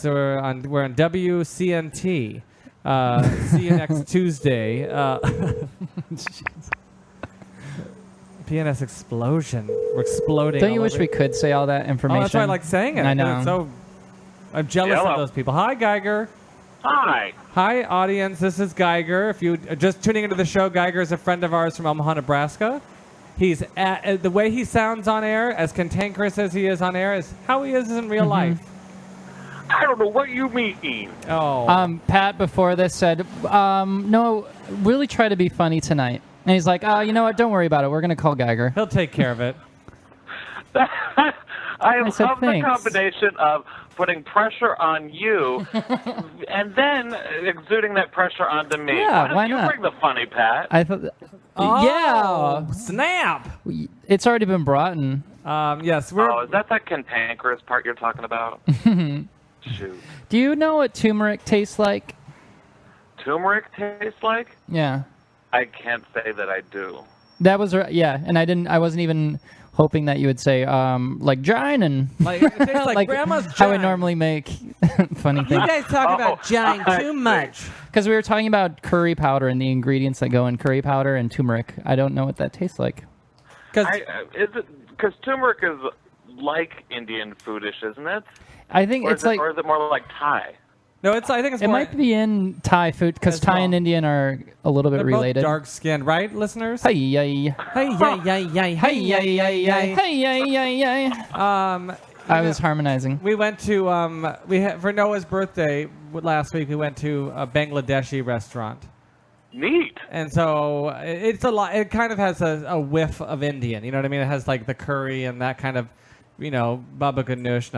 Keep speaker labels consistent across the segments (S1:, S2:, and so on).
S1: So we're on WCNT. See you next Tuesday. PNSexplosion. We're exploding.
S2: Don't you wish we could say all that information?
S1: Oh, that's why I like saying it.
S2: I know.
S1: I'm jealous of those people. Hi, Geiger.
S3: Hi.
S1: Hi, audience. This is Geiger. If you are just tuning into the show, Geiger is a friend of ours from Omaha, Nebraska. He's the way he sounds on air, as cantankerous as he is on air, is how he is in real life.
S3: I don't know what you mean.
S1: Oh.
S2: Pat before this said, no, really try to be funny tonight. And he's like, you know what? Don't worry about it. We're going to call Geiger.
S1: He'll take care of it.
S3: I love
S2: said,
S3: the
S2: "Thanks."
S3: combination of putting pressure on you and then exuding that pressure onto me.
S2: Yeah, why
S3: you
S2: not?
S3: bring the funny, Pat?
S2: I thought, yeah,
S1: Snap.
S2: it's already been brought in.
S1: Yes.
S3: Is that cantankerous part you're talking about? Shoot.
S2: Do you know what turmeric tastes like?
S3: Turmeric tastes like?
S2: Yeah.
S3: I can't say that I do.
S2: That was and I wasn't even hoping that you would say like gine and
S1: Like, it tastes like grandma's
S2: how I
S1: gine.
S2: normally make funny
S1: You
S2: things.
S1: guys talk about gine too much.
S2: Because we were talking about curry powder and the ingredients that go in curry powder and turmeric. I don't know what that tastes like.
S3: Because turmeric is like Indian foodish, isn't it?
S2: I think
S3: Or
S2: it's
S3: or is it more like Thai?
S1: No, I think it's
S2: it
S1: more,
S2: might be in Thai food because
S1: As
S2: Thai
S1: well.
S2: and Indian are a little bit
S1: they're
S2: related.
S1: both dark skinned, right, listeners?
S2: Hey, yay.
S1: Hey, yay.
S2: Hey, yay, yay, yay. Hey, yay, yay, yay. I was harmonizing.
S1: We went to for Noah's birthday last week. We went to a Bangladeshi restaurant,
S3: Neat.
S1: and so it's a lot. It kind of has a whiff of Indian. You know what I mean? It has like the curry and that kind of, baba ganoush.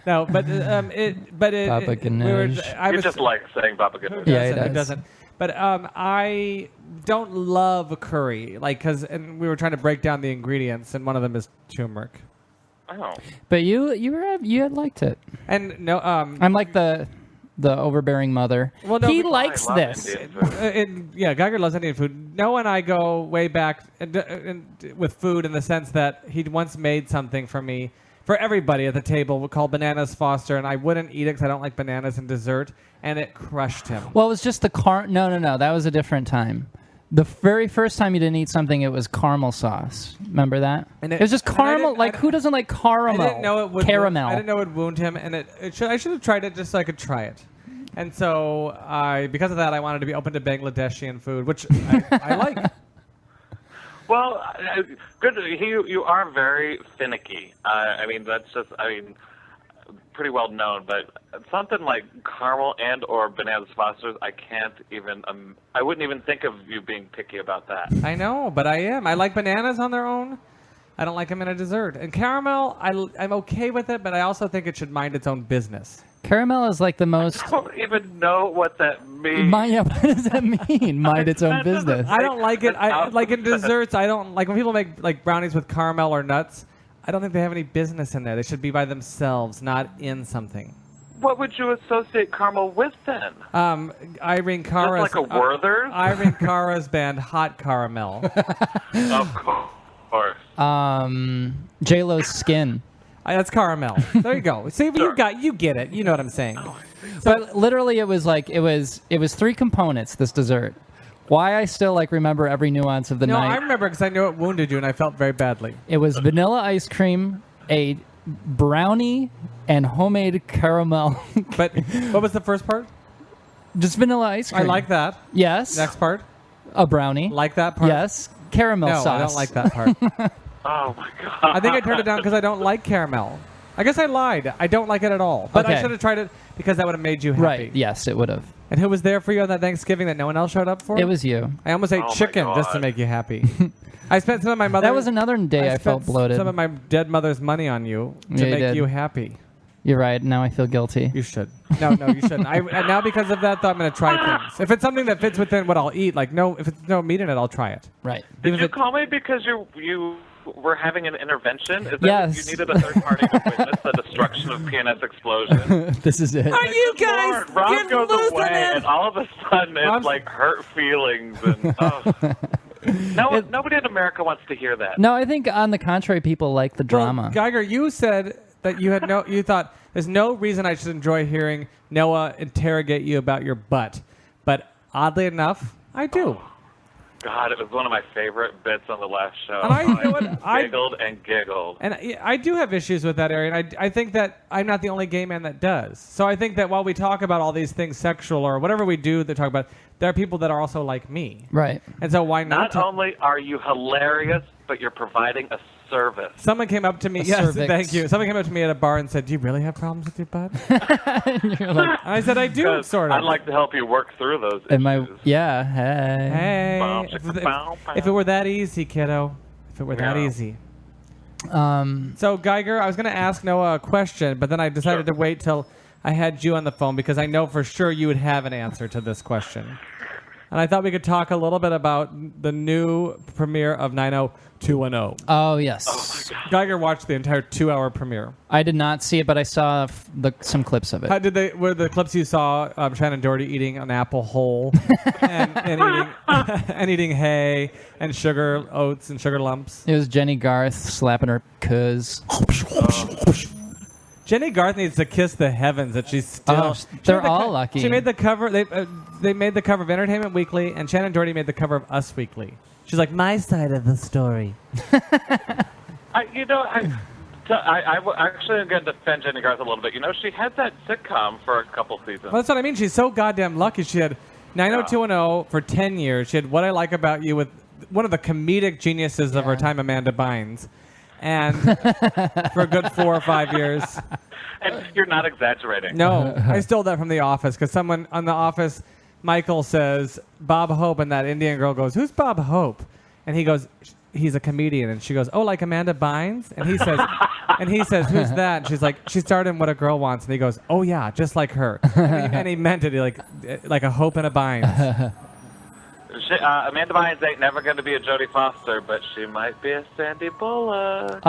S1: No, but
S2: Baba ganoush.
S3: You just like saying Baba Ganoush.
S2: Yeah, it
S1: it doesn't. But I don't love curry, and we were trying to break down the ingredients, and one of them is turmeric.
S3: Oh.
S2: But you had liked it.
S1: And no,
S2: I'm like the overbearing mother.
S1: Well, no,
S2: he
S1: but
S2: likes
S3: I love
S2: this.
S3: Indian food.
S1: Geiger loves Indian food. Noah and I go way back with food in the sense that he once made something for me, for everybody at the table, called Bananas Foster, and I wouldn't eat it because I don't like bananas in dessert, and it crushed him.
S2: Well, it was just the No. That was a different time. The very first time you didn't eat something, it was caramel sauce. Remember that?
S1: And
S2: it was just caramel. Who doesn't like caramel?
S1: I didn't know it would.
S2: Caramel.
S1: I didn't know it would wound him, and I should have tried it just so I could try it. And so because of that, I wanted to be open to Bangladeshian food, which I like.
S3: Well, good. You are very finicky. That's just, pretty well known. But something like caramel and or Bananas Fosters, I can't even. I wouldn't even think of you being picky about that.
S1: I know, but I am. I like bananas on their own. I don't like them in a dessert. And caramel, I'm okay with it, but I also think it should mind its own business.
S2: Caramel is like the most.
S3: I don't even know what that means.
S2: What does that mean? Mind its own business.
S1: I don't like it. I like in desserts. I don't like when people make like brownies with caramel or nuts. I don't think they have any business in there. They should be by themselves, not in something.
S3: What would you associate caramel with then?
S1: Irene Cara's
S3: Just like a Werther's?
S1: Irene Cara's band Hot Caramel.
S3: Of course.
S2: J-Lo's skin.
S1: That's caramel. There you go. See,
S3: Sure.
S1: you get it. You know what I'm saying.
S2: But literally, it was 3 components. This dessert. Why I still remember every nuance of the
S1: No,
S2: night.
S1: I remember because I knew it wounded you, and I felt very badly.
S2: It was vanilla ice cream, a brownie, and homemade caramel.
S1: But what was the first part?
S2: Just vanilla ice cream.
S1: I like that.
S2: Yes.
S1: Next part.
S2: A brownie.
S1: Like that part.
S2: Yes. Caramel
S1: No,
S2: sauce.
S1: I don't like that part.
S3: Oh my god.
S1: I think I turned it down because I don't like caramel. I guess I lied. I don't like it at all. But I
S2: Okay.
S1: should have tried it because that would have made you happy.
S2: Right. Yes, it would have.
S1: And who was there for you on that Thanksgiving that no one else showed up for?
S2: It was you.
S1: I almost ate
S3: Oh my
S1: chicken just to
S3: God.
S1: make you happy. I spent some of my mother.
S2: That was another day I felt
S1: spent
S2: bloated.
S1: Some of my dead mother's money on you to
S2: Yeah, you
S1: make
S2: did.
S1: you happy.
S2: You're right. Now I feel guilty.
S1: You should. No, you shouldn't. And now because of that, though, I'm going to try things. If it's something that fits within what I'll eat, if it's no meat in it, I'll try it.
S2: Right.
S3: Did you call me because you were having an intervention? Is that
S2: Yes.
S3: you needed a third party to witness the destruction of PNSexplosion?
S2: This is it.
S1: Are you guys
S3: Lord, Rob
S1: getting
S3: goes
S1: loose
S3: away,
S1: in it?
S3: and all of a sudden it's
S1: Rob's-
S3: like hurt feelings, and nobody in America wants to hear that.
S2: No, I think on the contrary, people like the drama.
S1: Well, Geiger, you said that you thought there's no reason I should enjoy hearing Noah interrogate you about your butt. But oddly enough, I do.
S3: God, it was one of my favorite bits on the last show.
S1: And you know what?
S3: Giggled and giggled.
S1: And I do have issues with that area, and I think that I'm not the only gay man that does. So I think that while we talk about all these things sexual or whatever we do that talk about, there are people that are also like me.
S2: Right.
S1: And so why not?
S3: Not only are you hilarious, but you're providing a service.
S1: Someone came up to me. Yes, thank you. Someone came up to me at a bar and said, "Do you really have problems with your butt?"
S2: And you're like,
S1: And I said, "I do, sort of."
S3: I'd like to help you work through those issues.
S1: Hey, if it were that easy, kiddo. If it were that easy. So Geiger, I was going to ask Noah a question, but then I decided to wait till I had you on the phone because I know for sure you would have an answer to this question. And I thought we could talk a little bit about the new premiere of 90210.
S2: oh, yes.
S1: Geiger watched the entire 2-hour premiere.
S2: I did not see it, but I saw some clips of it.
S1: Were the clips you saw Shannon Doherty eating an apple whole and eating hay and sugar oats and sugar lumps?
S2: It was Jenny Garth slapping her cuz.
S1: Jenny Garth needs to kiss the heavens that she's still.
S2: They're all lucky.
S1: She made the cover. They made the cover of Entertainment Weekly, and Shannon Doherty made the cover of Us Weekly. She's like, my side of the story.
S3: I'm actually going to defend Jenny Garth a little bit. You know, she had that sitcom for a couple seasons.
S1: Well, that's what I mean. She's so goddamn lucky. She had 90210 for 10 years. She had What I Like About You with one of the comedic geniuses of her time, Amanda Bynes. And for a good 4 or 5 years.
S3: And you're not exaggerating.
S1: No, I stole that from The Office because someone on The Office, Michael says, Bob Hope, and that Indian girl goes, who's Bob Hope? And he goes, he's a comedian. And she goes, oh, like Amanda Bynes? And he says, who's that? And she's like, she starred in What a Girl Wants. And he goes, oh, yeah, just like her. And he meant it like a Hope and a Bynes.
S3: Amanda Bynes ain't never going to be a Jodie Foster, but she might be a Sandy Bullock.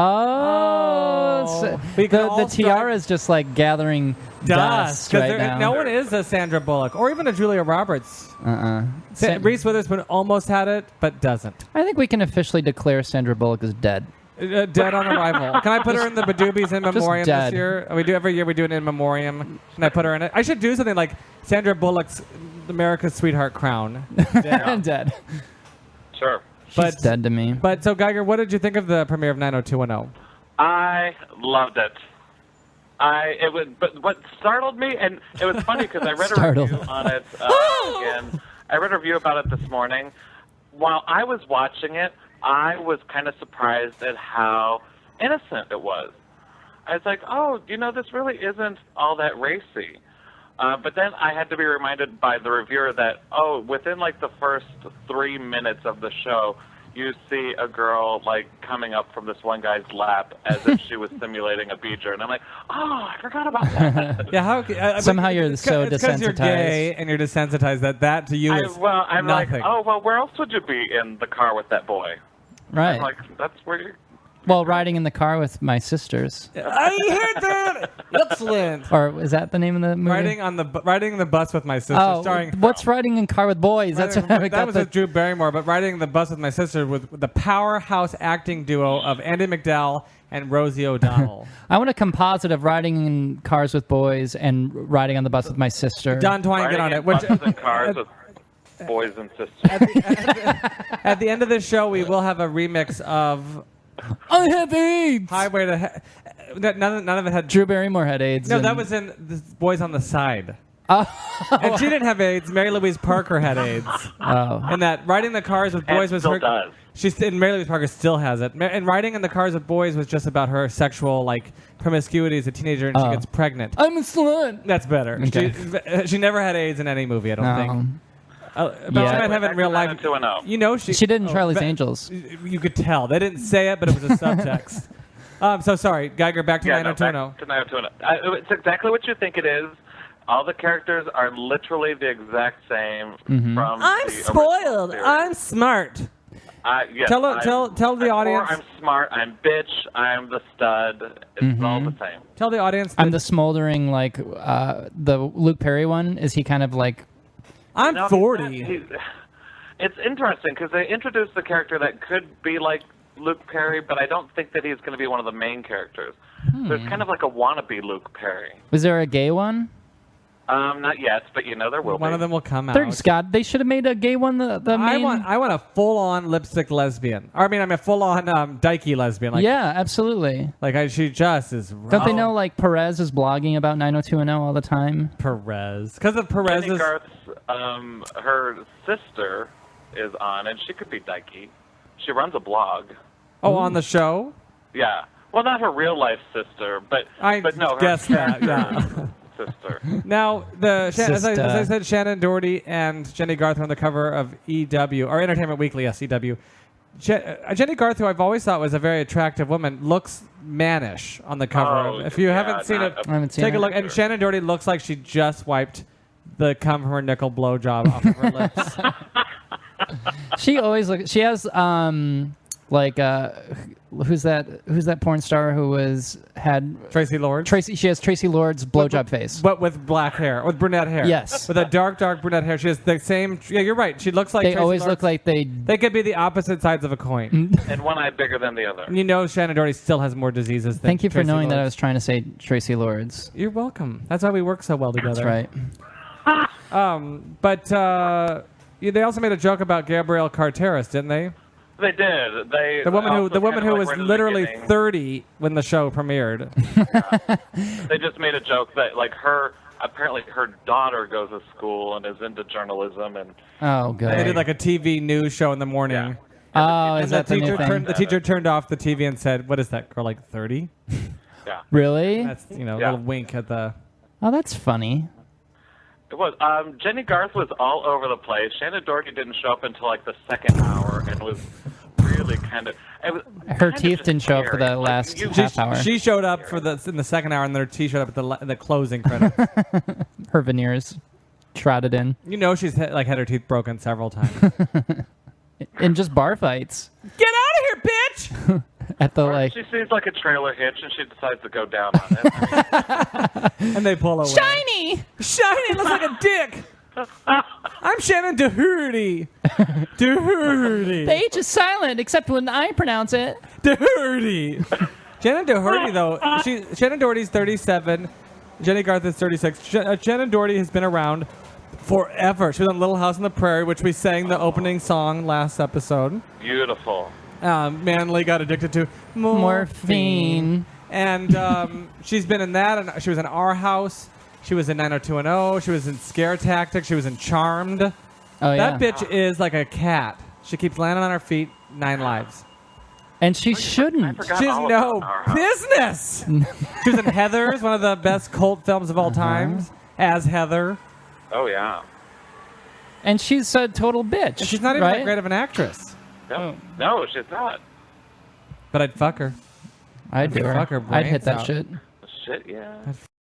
S2: The tiara is just like gathering dust right now.
S1: No one is a Sandra Bullock or even a Julia Roberts. Reese Witherspoon almost had it, but doesn't.
S2: I think we can officially declare Sandra Bullock is dead.
S1: Dead on arrival. Can I put her in the Badoobies in memoriam this year? Every year we do an in memoriam. Can I put her in it? I should do something like Sandra Bullock's America's Sweetheart crown.
S2: Dead.
S3: Sure.
S2: She's dead to me.
S1: But so Geiger, what did you think of the premiere of 90210?
S3: I loved it. But what startled me, and it was funny because I read a review on it again. I read a review about it this morning. While I was watching it, I was kind of surprised at how innocent it was. I was like, oh, this really isn't all that racy. But then I had to be reminded by the reviewer that, within like the first 3 minutes of the show, you see a girl like coming up from this one guy's lap as if she was simulating a beacher, and I'm like, I forgot about that.
S1: Yeah,
S2: somehow you're so desensitized. Because you're
S1: gay and you're desensitized that to you is
S3: I'm
S1: nothing.
S3: like, where else would you be in the car with that boy?
S2: Right.
S3: I'm like, that's where you're...
S2: Well, riding in the car with my sisters.
S1: I heard that. Excellent.
S2: Or is that the name of the movie?
S1: Riding the bus with my sister.
S2: What's riding in car with boys? That
S1: was with Drew Barrymore. But riding the bus with my sister with the powerhouse acting duo of Andy McDowell and Rosie O'Donnell.
S2: I want a composite of riding in cars with boys and riding on the bus with my sister.
S1: Don Twine, get on it.
S3: Buses and cars with boys and sisters.
S1: At the end of this show, we will have a remix of.
S2: I have AIDS.
S1: Highway to none of it had.
S2: Drew Barrymore had AIDS.
S1: No, that was in the Boys on the Side. And she didn't have AIDS. Mary Louise Parker had AIDS. And that riding the cars with boys was her.
S3: Does.
S1: Mary Louise Parker still has it. And riding in the cars with boys was just about her sexual promiscuity as a teenager, and she gets pregnant.
S2: I'm a slut.
S1: That's better. Okay. She never had AIDS in any movie, I don't think. But she might have it in real life.
S2: She did in Charlie's Angels.
S1: You could tell. They didn't say it, but it was a subtext. So sorry, Geiger, back to 90210.
S3: Back to 90210. It's exactly what you think it is. All the characters are literally the exact same from
S1: I'm spoiled. I'm smart.
S3: Yes,
S1: tell the audience.
S3: I'm smart. I'm bitch. I'm the stud. It's all the same.
S1: Tell the audience.
S2: I'm the smoldering, the Luke Perry one. Is he kind of like...
S1: I'm 40.
S3: It's interesting because they introduced the character that could be like Luke Perry, but I don't think that he's going to be one of the main characters. There's kind of like a wannabe Luke Perry.
S2: Was there a gay one?
S3: Not yet, but there will be.
S1: One of them will come out.
S2: Thanks, God. They should have made a gay one. The main.
S1: I want a full-on lipstick lesbian. Or, I mean, a full-on dykey lesbian. Like,
S2: yeah, absolutely.
S1: Like she just is.
S2: Don't they know like Perez is blogging about 90210 all the time?
S1: Perez, because of Perez's.
S3: Jenny Garth's, her sister is on, and she could be dykey. She runs a blog.
S1: Oh, on the show.
S3: Yeah. Well, not her real life sister, but no, her
S1: guessed that. Yeah.
S3: sister.
S1: Now, as I said, Shannon Doherty and Jenny Garth are on the cover of EW, or Entertainment Weekly, yes, EW. Jenny Garth, who I've always thought was a very attractive woman, looks mannish on the cover.
S3: Oh,
S1: if you haven't seen it, take a look. And Shannon Doherty looks like she just wiped the cum from her nickel blowjob off of her lips.
S2: She always looks. She has who's that porn star who had
S1: Tracy Lord.
S2: She has Tracy Lord's blowjob face,
S1: but with black hair, with brunette hair.
S2: Yes,
S1: with a dark brunette hair. She has the same. Yeah, you're right. She looks like
S2: they
S1: Tracy
S2: always
S1: Lord.
S2: look like they.
S1: They could be the opposite sides of a coin.
S3: And one eye bigger than the other.
S1: And you know, Shannon Doherty still has more diseases. Than
S2: Thank you for
S1: Tracy
S2: knowing that I
S1: Lord's.
S2: was trying to say Tracy Lord's.
S1: You're welcome. That's why we work so well together.
S2: That's right.
S1: But they also made a joke about Gabrielle Carteris, didn't they?
S3: They did.
S1: The woman who was
S3: right
S1: literally
S3: beginning,
S1: 30 when the show premiered.
S3: They just made a joke that apparently her daughter goes to school and is into journalism, and
S2: Oh, good.
S1: They did like a TV news show in the morning.
S2: Oh,
S1: And
S2: is that the new thing?
S1: the teacher turned off the TV and said, "What is that girl, like 30?"
S3: yeah,
S2: Really?
S1: That's a little wink at the.
S2: Oh, that's funny.
S3: it was. Jenny Garth was all over the place. Shannon Doherty didn't show up until like the second hour, and was really kind of.
S2: Her teeth didn't show up for the last half hour.
S1: She showed up in the second hour, and then her teeth showed up at the closing credits.
S2: Her veneers trotted in.
S1: You know, she's had her teeth broken several times.
S2: In just bar fights.
S1: Get out of here, bitch!
S2: At the
S3: She sees like a trailer hitch, and she decides to go down on it.
S1: And they pull away.
S2: Shiny!
S1: Shiny looks like a dick. I'm Shannon Doherty. Doherty.
S2: The H is silent except when I pronounce it.
S1: Doherty. Shannon Doherty, though, Shannon Doherty's 37. Jenny Garth is 36. Shannon Doherty has been around forever. She was on Little House on the Prairie, which we sang the opening song last episode.
S3: Beautiful.
S1: Manly got addicted to
S2: Morphine.
S1: And she's been in that, and she was in Our House. She was in 90210. She was in Scare Tactics. She was in Charmed.
S2: Oh, yeah.
S1: That bitch is like a cat. She keeps landing on her feet 9 lives.
S2: And she shouldn't.
S3: forgot
S1: She has
S3: all
S1: no
S3: about Our House.
S1: business. She was in Heathers, one of the best cult films of all times, as Heather.
S3: Oh yeah.
S2: And she's a total bitch.
S1: And she's not even
S2: right?
S1: that great of an actress.
S3: No, she's not.
S1: But I'd fuck her.
S2: I'd do her.
S1: Fuck her
S2: I'd hit
S1: brains
S2: that
S1: out.
S2: shit.
S3: Shit, yeah.